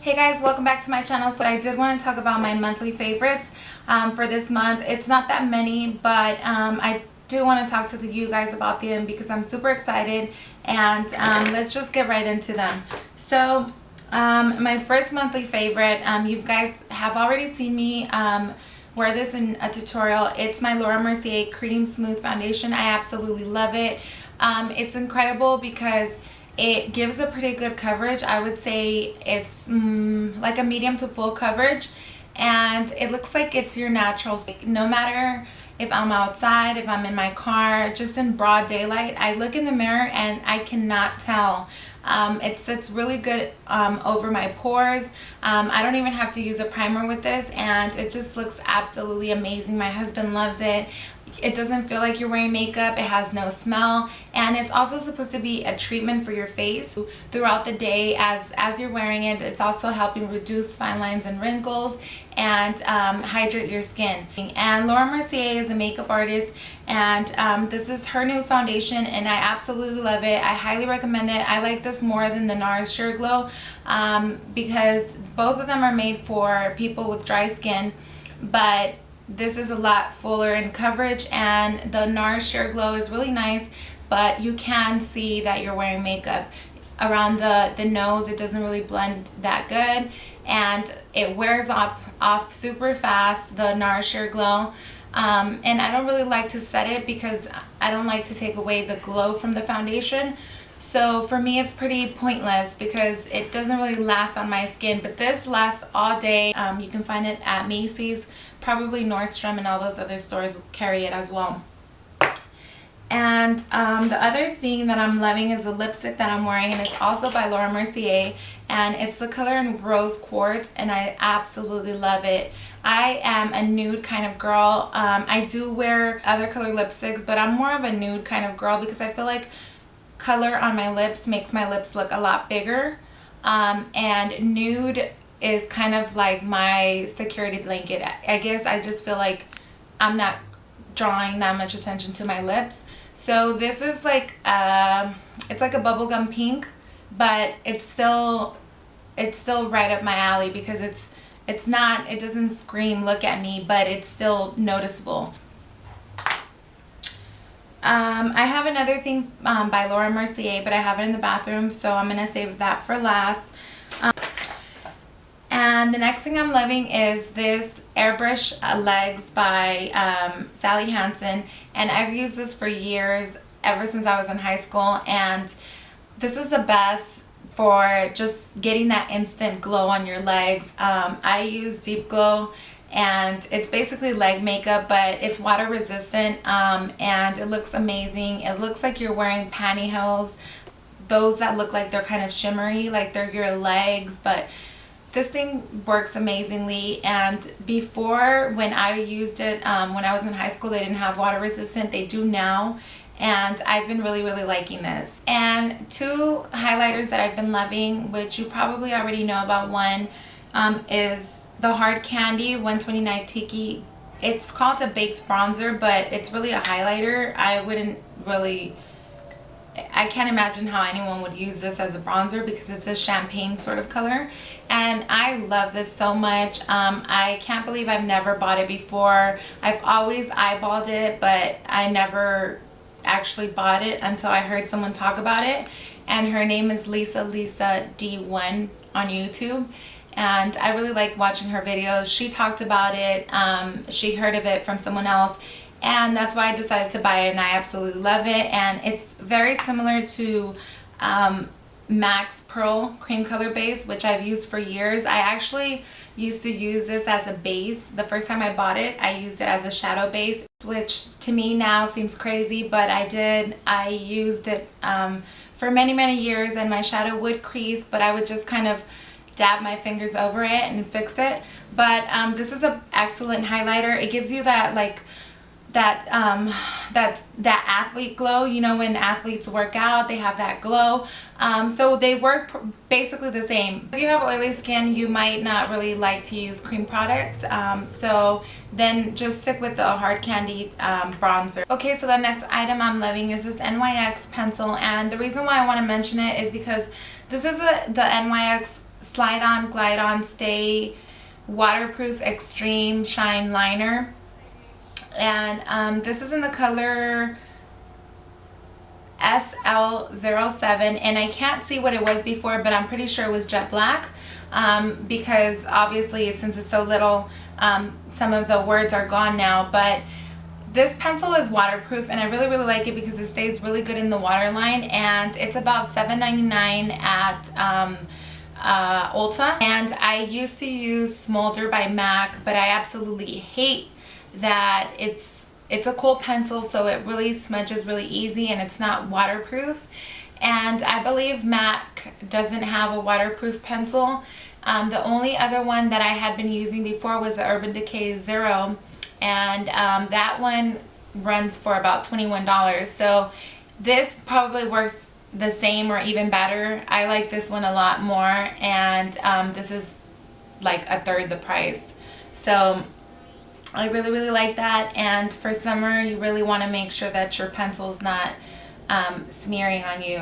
Hey guys, welcome back to my channel. So I did want to talk about my monthly favorites for this month. It's not that many, but I do want to talk to you guys about them because I'm super excited, and let's just get right into them. So my first monthly favorite, you guys have already seen me wear this in a tutorial. It's my Mercier Cream Smooth Foundation. I absolutely love it. It's incredible because it gives a pretty good coverage. I would say it's like a medium to full coverage, and it looks like it's your natural. No matter if I'm outside, if I'm in my car, just in broad daylight, I look in the mirror and I cannot tell. It sits really good over my pores. I don't even have to use a primer with this, and it just looks absolutely amazing. My husband loves it. It doesn't feel like you're wearing makeup. It has no smell, and it's also supposed to be a treatment for your face throughout the day as you're wearing it. It's also helping reduce fine lines and wrinkles and hydrate your skin. And Mercier is a makeup artist, and this is her new foundation, and I absolutely love it. I highly recommend it. I like this more than the Noir Sheer Glow because both of them are made for people with dry skin, but this is a lot fuller in coverage, and the Noir Sheer Glow is really nice, but you can see that you're wearing makeup. Around the nose, it doesn't really blend that good, and it wears off super fast, the Noir Sheer Glow. And I don't really like to set it because I don't like to take away the glow from the foundation. So for me, it's pretty pointless because it doesn't really last on my skin, but this lasts all day. You can find it at Macy's, probably Nordstrom, and all those other stores carry it as well. And the other thing that I'm loving is the lipstick that I'm wearing, and it's also by Mercier, and it's the color in Rose Quartz, and I absolutely love it. I am a nude kind of girl. I do wear other color lipsticks, but I'm more of a nude kind of girl because I feel like color on my lips makes my lips look a lot bigger, and nude is kind of like my security blanket. I guess I just feel like I'm not drawing that much attention to my lips. So this is like it's like a bubblegum pink, but it's still right up my alley because it doesn't scream look at me, but it's still noticeable. I have another thing by Mercier, but I have it in the bathroom, so I'm gonna save that for last. And the next thing I'm loving is this airbrush legs by Sally Hansen, and I've used this for years, ever since I was in high school, and this is the best for just getting that instant glow on your legs. I use Deep Glow, and it's basically leg makeup, but it's water resistant, and it looks amazing. It looks like you're wearing pantyhose, those that look like they're kind of shimmery, like they're your legs, but this thing works amazingly. And before, when I used it, when I was in high school, they didn't have water resistant. They do now, and I've been really liking this. And two highlighters that I've been loving, which you probably already know about. One is the Hard Candy 129 Tiki. It's called a baked bronzer, but it's really a highlighter. I can't imagine how anyone would use this as a bronzer because it's a champagne sort of color, and I love this so much. I can't believe I've never bought it before. I've always eyeballed it, but I never actually bought it until I heard someone talk about it, and her name is Lisa D1 on YouTube, and I really like watching her videos. She talked about it, she heard of it from someone else, and that's why I decided to buy it, and I absolutely love it. And it's very similar to MAC's Pearl Cream Color Base, which I've used for years. I actually used to use this as a base. The first time I bought it, I used it as a shadow base, which to me now seems crazy, but I used it for many years, and my shadow would crease, but I would just kind of dab my fingers over it and fix it. But this is an excellent highlighter. It gives you that like that athlete glow. You know, when athletes work out, they have that glow. So they work basically the same. If you have oily skin, you might not really like to use cream products, so then just stick with the Hard Candy bronzer. Okay, so the next item I'm loving is this NYX pencil, and the reason why I want to mention it is because this is the NYX Slide On Glide On Stay Waterproof Extreme Shine Liner. And this is in the color SL07, and I can't see what it was before, but I'm pretty sure it was jet black, because obviously since it's so little, some of the words are gone now. But this pencil is waterproof, and I really like it because it stays really good in the waterline, and it's about $7.99 at Ulta. And I used to use Smolder by MAC, but I absolutely hate that it's a cold pencil, so it really smudges really easy, and it's not waterproof. And I believe MAC doesn't have a waterproof pencil. The only other one that I had been using before was the Urban Decay Zero, and that one runs for about $21. So this probably works the same or even better. I like this one a lot more, and this is like a third the price. So I really like that. And for summer, you really want to make sure that your pencil's not smearing on you.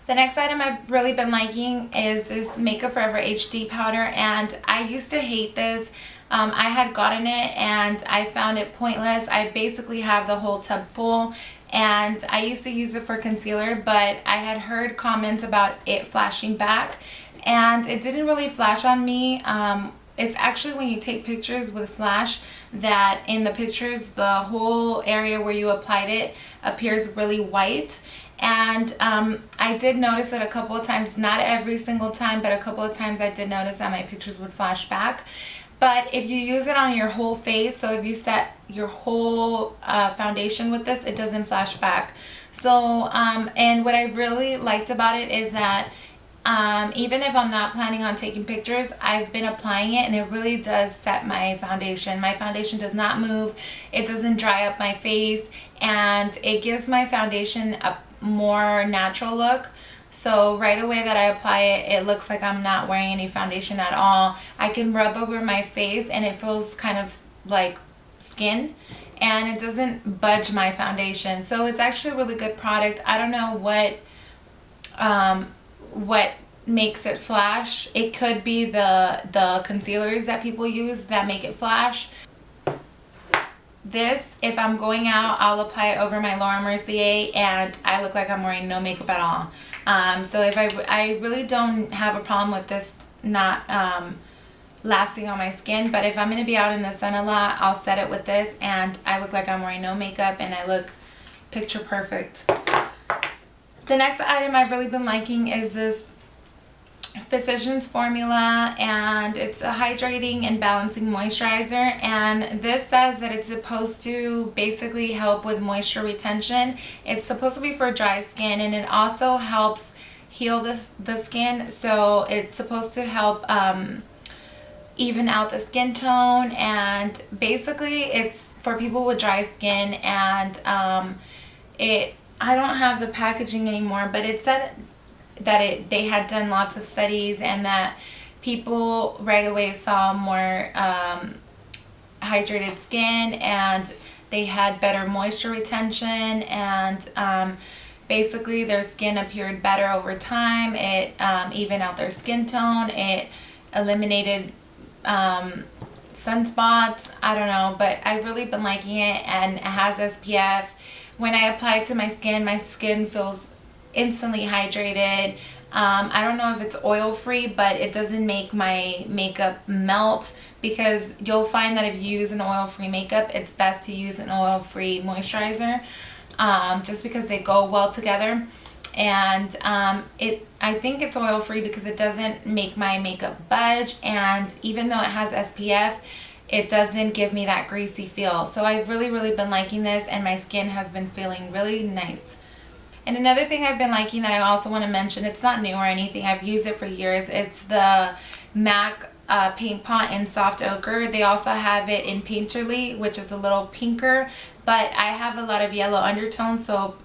The next item I've really been liking is this Makeup Forever HD powder, and I used to hate this. I had gotten it and I found it pointless. I basically have the whole tub full, and I used to use it for concealer, but I had heard comments about it flashing back, and it didn't really flash on me. It's actually when you take pictures with flash that in the pictures the whole area where you applied it appears really white. And I did notice it a couple of times, not every single time, but a couple of times I did notice that my pictures would flash back. But if you use it on your whole face, so if you set your whole foundation with this, it doesn't flash back. So and what I really liked about it is that even if I'm not planning on taking pictures, I've been applying it, and it really does set my foundation. My foundation does not move, it doesn't dry up my face, and it gives my foundation a more natural look. So right away that I apply it, it looks like I'm not wearing any foundation at all. I can rub over my face and it feels kind of like skin, and it doesn't budge my foundation. So it's actually a really good product. I don't know what makes it flash. It could be the concealers that people use that make it flash. This, if I'm going out, I'll apply it over my Laura Mercier, and I look like I'm wearing no makeup at all. So if I really don't have a problem with this not lasting on my skin, but if I'm going to be out in the sun a lot, I'll set it with this, and I look like I'm wearing no makeup, and I look picture perfect. The next item I've really been liking is this Physicians formula, and it's a hydrating and balancing moisturizer, and this says that it's supposed to basically help with moisture retention. It's supposed to be for dry skin, and it also helps heal the skin. So it's supposed to help even out the skin tone, and basically it's for people with dry skin. And I don't have the packaging anymore, but it said that they had done lots of studies, and that people right away saw more hydrated skin, and they had better moisture retention, and basically their skin appeared better over time. It evened out their skin tone. It eliminated sunspots. I don't know, but I've really been liking it, and it has SPF. When I apply it to my skin feels instantly hydrated. I don't know if it's oil free, but it doesn't make my makeup melt, because you'll find that if you use an oil free makeup, it's best to use an oil free moisturizer, just because they go well together. And I think it's oil free because it doesn't make my makeup budge, and even though it has SPF, it doesn't give me that greasy feel. So I've really been liking this, and my skin has been feeling really nice. And another thing I've been liking that I also want to mention, it's not new or anything, I've used it for years, it's the MAC Paint Pot in Soft Ochre. They also have it in Painterly, which is a little pinker, but I have a lot of yellow undertones, so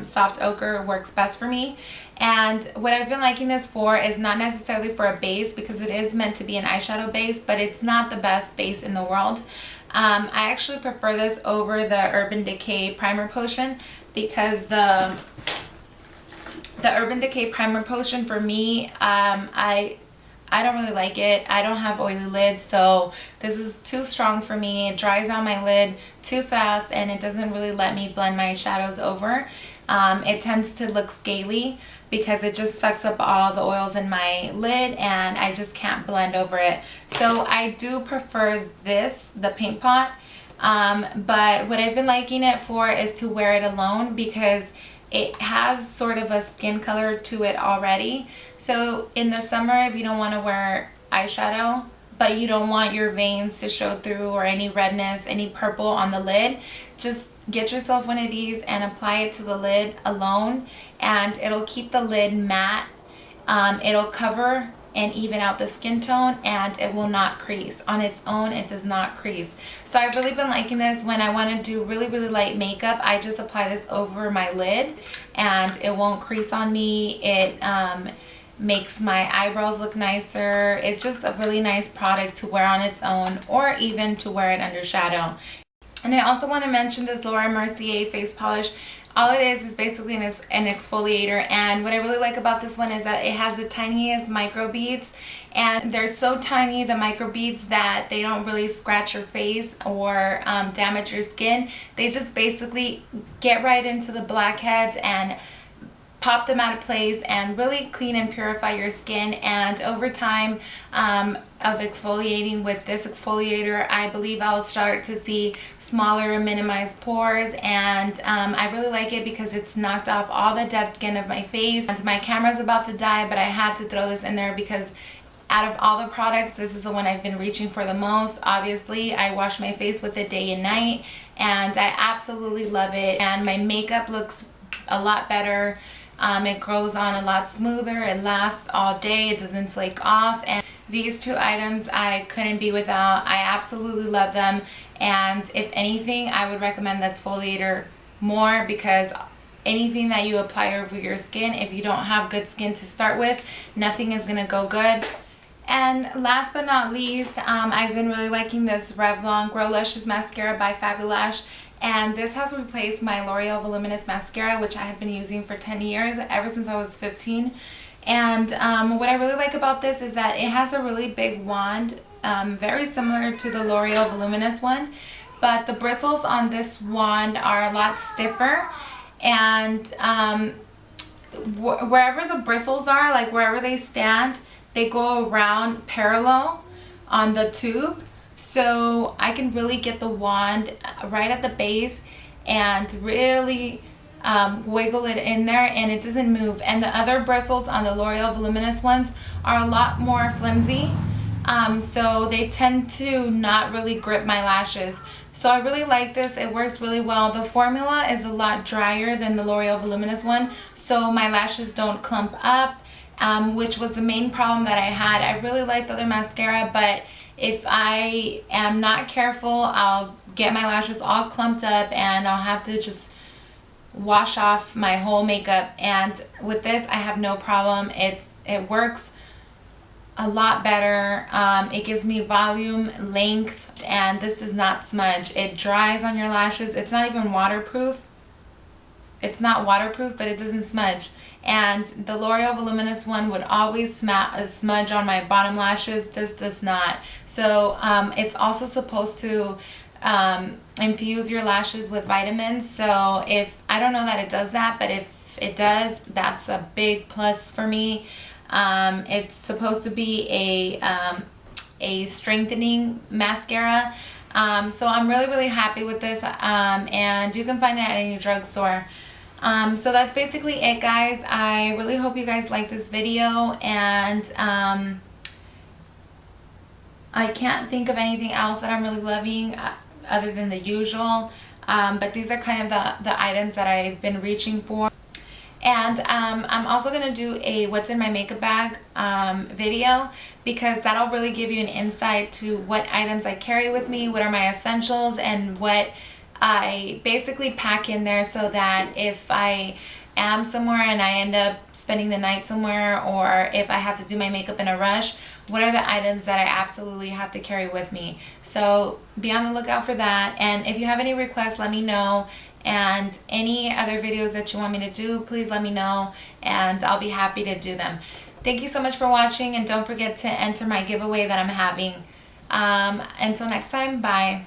Soft Ochre works best for me. And what I've been liking this for is not necessarily for a base, because it is meant to be an eyeshadow base, but it's not the best base in the world. I actually prefer this over the Urban Decay Primer Potion, because the Urban Decay Primer Potion for me, I I don't really like it. I don't have oily lids, so this is too strong for me. It dries out my lid too fast, and it doesn't really let me blend my shadows over. It tends to look scaly because it just sucks up all the oils in my lid, and I just can't blend over it. So I do prefer this, the Paint Pot, but what I've been liking it for is to wear it alone because it has sort of a skin color to it already. So in the summer, if you don't want to wear eyeshadow, but you don't want your veins to show through or any redness, any purple on the lid, just get yourself one of these and apply it to the lid alone, and it'll keep the lid matte. It'll cover and even out the skin tone, and it will not crease. On its own, it does not crease. So I've really been liking this when I want to do really, really light makeup. I just apply this over my lid and it won't crease on me. It makes my eyebrows look nicer. It's just a really nice product to wear on its own, or even to wear it under shadow. And I also want to mention this Laura Mercier face polish. All it is basically an exfoliator, and what I really like about this one is that it has the tiniest micro beads, and they're so tiny, the micro beads, that they don't really scratch your face or damage your skin. They just basically get right into the blackheads and pop them out of place and really clean and purify your skin. And over time of exfoliating with this exfoliator, I believe I'll start to see smaller and minimized pores, and I really like it because it's knocked off all the dead skin of my face. And my camera's about to die, but I had to throw this in there because out of all the products, this is the one I've been reaching for the most. Obviously, I wash my face with it day and night, and I absolutely love it. And my makeup looks a lot better. It grows on a lot smoother. It lasts all day. It doesn't flake off. And these two items I couldn't be without. I absolutely love them. And if anything, I would recommend the exfoliator more, because anything that you apply over your skin, if you don't have good skin to start with, nothing is going to go good. And last but not least, I've been really liking this Revlon Grow Luscious Mascara by Fabulash. And this has replaced my L'Oreal Voluminous Mascara, which I had been using for 10 years, ever since I was 15. And what I really like about this is that it has a really big wand, very similar to the L'Oreal Voluminous one. But the bristles on this wand are a lot stiffer. And wherever the bristles are, like wherever they stand, they go around parallel on the tube. So I can really get the wand right at the base and really wiggle it in there, and it doesn't move. And the other bristles on the L'Oreal Voluminous ones are a lot more flimsy, so they tend to not really grip my lashes. So I really like this. It works really well. The formula is a lot drier than the L'Oreal Voluminous one, so my lashes don't clump up, which was the main problem that I had. I really like the other mascara, but if I am not careful, I'll get my lashes all clumped up and I'll have to just wash off my whole makeup. And with this, I have no problem. It works a lot better. It gives me volume, length, and this does not smudge. It dries on your lashes. It's not even waterproof. It's not waterproof, but it doesn't smudge. And the L'Oreal Voluminous one would always smudge on my bottom lashes. This does not. So it's also supposed to infuse your lashes with vitamins. So if, I don't know that it does that, but if it does, that's a big plus for me. It's supposed to be a strengthening mascara. So I'm really, really happy with this. And you can find it at any drugstore. So that's basically it, guys. I really hope you guys like this video, and I can't think of anything else that I'm really loving other than the usual, but these are kind of the items that I've been reaching for. And I'm also going to do a what's in my makeup bag video, because that'll really give you an insight to what items I carry with me, what are my essentials, and what I basically pack in there, so that if I am somewhere and I end up spending the night somewhere, or if I have to do my makeup in a rush, what are the items that I absolutely have to carry with me. So be on the lookout for that. And if you have any requests, let me know. And any other videos that you want me to do, please let me know, and I'll be happy to do them. Thank you so much for watching, and don't forget to enter my giveaway that I'm having. Until next time, bye.